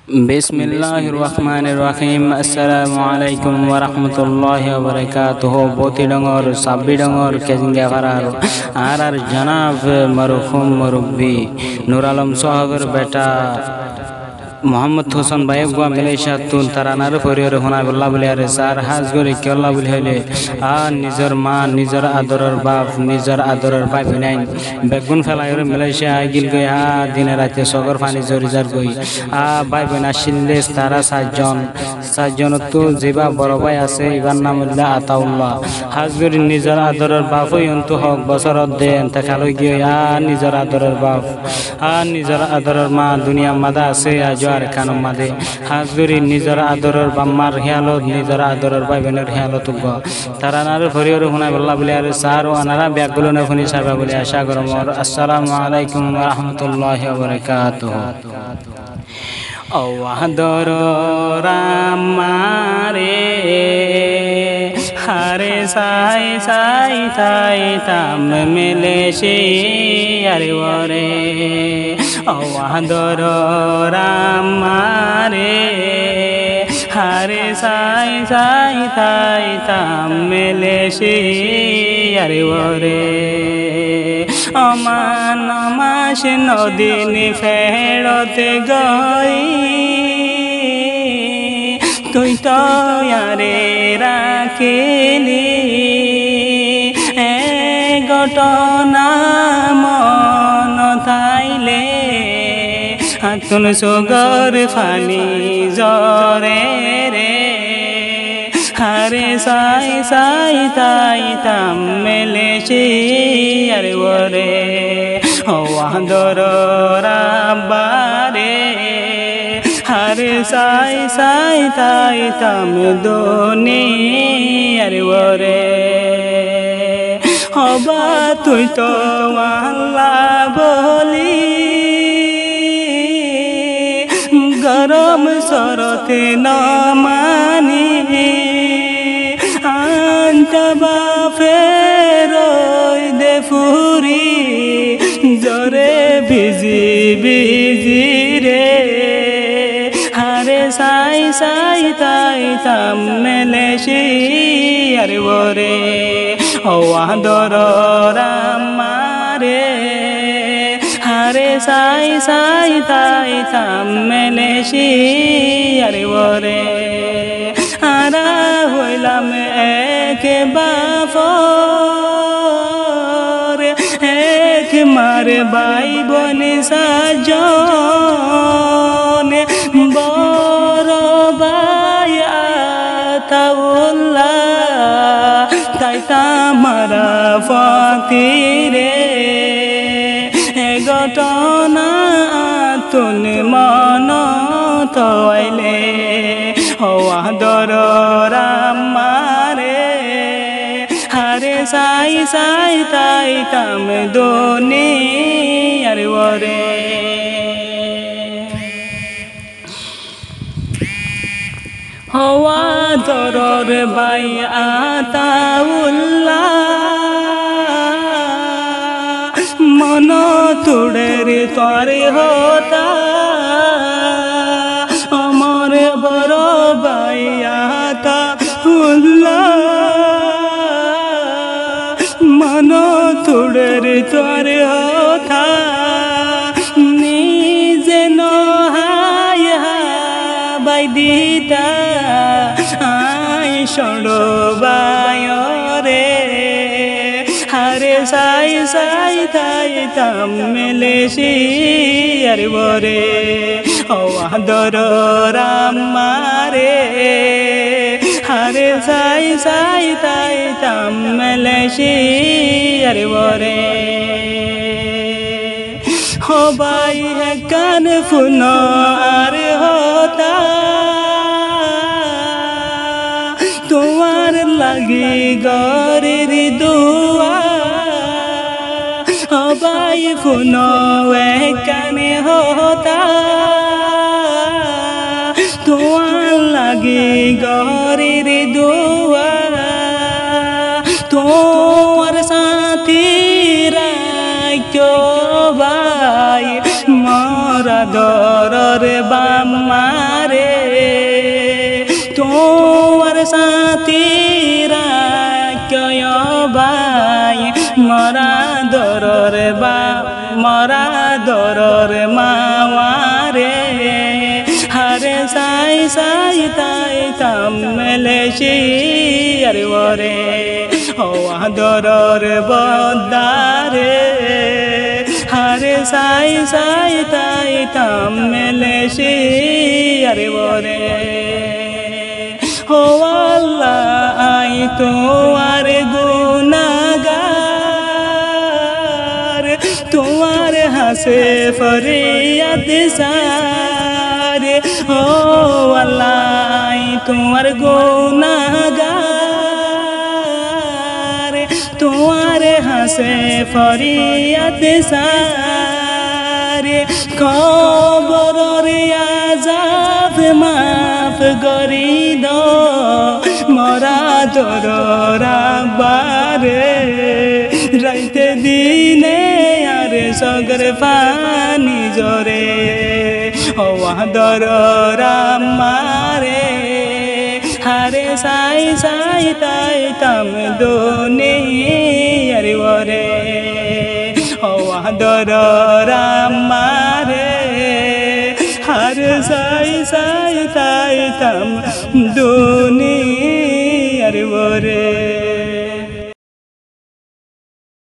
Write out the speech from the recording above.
बिस्मिल्लाहिर्रहमानिर्रहीम अस्सलामुअलैकुम वरहमतुल्लाहि वबरकातुहु बोती डंगर साब्बी डंगर केजिंगा फरार आर जनाब मरहुम मुरब्बी नूर आलम साहबर बेटा मोहम्मद हुसैन बायगुआ मिलेशिया तुन तारानार परिवार होना बल्ला বলে আরে স্যার হাজ করে কেল্লা বলে হইলে নিজের মা নিজের আদরের বাপ নিজের আদরের ভাই বিনাইন বেগুন ফেলাইরে মিলেশিয়া আইগিল গই দিনে রাতে সগর পানি জরিজার গই ভাই বোন আসিলে তারা সাতজন তো যেবা বড় ভাই আছে ইবার নাম হইলা আতাউল্লাহ হাজ করে নিজের আদরের বাপ হইন্তু হক বছরত দেন তা খালই গিয়া নিজের আদরের বাপ নিজের আদরের মা দুনিয়া মাদা আছে আজ আর কানম মাদে হাজগুরি নিজের আদরের বাম্মার হিয়ালত নিজের আদরের ভাই বোনের হিয়ালত তারা নার পরিবার হুনা বল্লা বলে আর স্যার ও আনারা ব্যাগগুলো না শুনি সাবা বলে আশা করম আসসালামু আলাইকুম ওয়া রাহমাতুল্লাহি ওয়া বারাকাতুহু ও আদর রামারে হারে সাই সাই তাই তাম মেলে সে আরে ওরে ও আদর রামারে হারে সাই সাই তাই তাম মেলে সে আরে ওরে অমান মাস নদিন ফেরতে গই তুই তো আরে রাখিলি ঘটনা মন থাইলে আতুন সগর ফানি জরে রে হারে সাই সাই তাই তাম মেলে সে আরে ওরে ও আদর রাব্বারে হারে সাই সাই তাই তাম দোনি আরে ওরে হবা তুই তো আল্লাহ বলি গরম সরতে না মানি আন্তবা ফেরই দে ফুরি জরে ভিজি ভিজি রে হারে সাই সাই তাই তাম মেলে সে আরে ওরে ও আদর রামারে হারে সাই সাই তাই তাম মেলে সে আরে ওরে আরা হইলাম এক বাপর এক মার ভাই বোন সাজন বড় ভাই আতাউল্লাহ তাই তামারা ফাতিরে ঘটনা তুন মন তৈলে ও আদর রামারে হারে সাই সাই তাই তাম দোনি আরে ওরে হওয়া দরর ভাই আতাউল্লাহ মন তুড়ের তরে হতা আমার বড় ভাই আতাউল্লাহ মন তুড়ের তরে হতা নিজে নহায় বাই দিতা আই সড়বায় রে হারে সাই সাই তাই তাম মেলে সে আরে ওরে ও আদর রামারে হারে সাই সাই তাই তাম মেলে সে আরে ওরে ও ভাই কান ফুন আর হতা তোমার লাগি গরের দুয়া ভাই ফুন কানে হতা তোমার লাগি গরের দুয়া তোমার সাথী রাখ ভাই মরা দরের বামারে তোমার সাথীরা কয় বাই মরা দরর বা মরা দরর মাওয়ারে হারে সাই সাই তাই তামলেশি আরে ওরে ও দরর বদারে হারে সাই সাই তাই তামলেশি আরে ওরে ও আল্লাহ আই তো আর গুনাহগার তোমার হাসে ফরিয়াদ সারে ও আল্লাহ আই তোমার গুনাহগার তোমার হাসে ফরিয়াদ সারে কবরের আযাব মাফ করি দো মরা দররা বারে রাইতে দিনে আরে সগর পানি জরে ও দররা মারে হারে সাই সাই তাই তাম দোনে আরে ওরে ও দররা মারে हर साई साई ताई तम दुनिया रे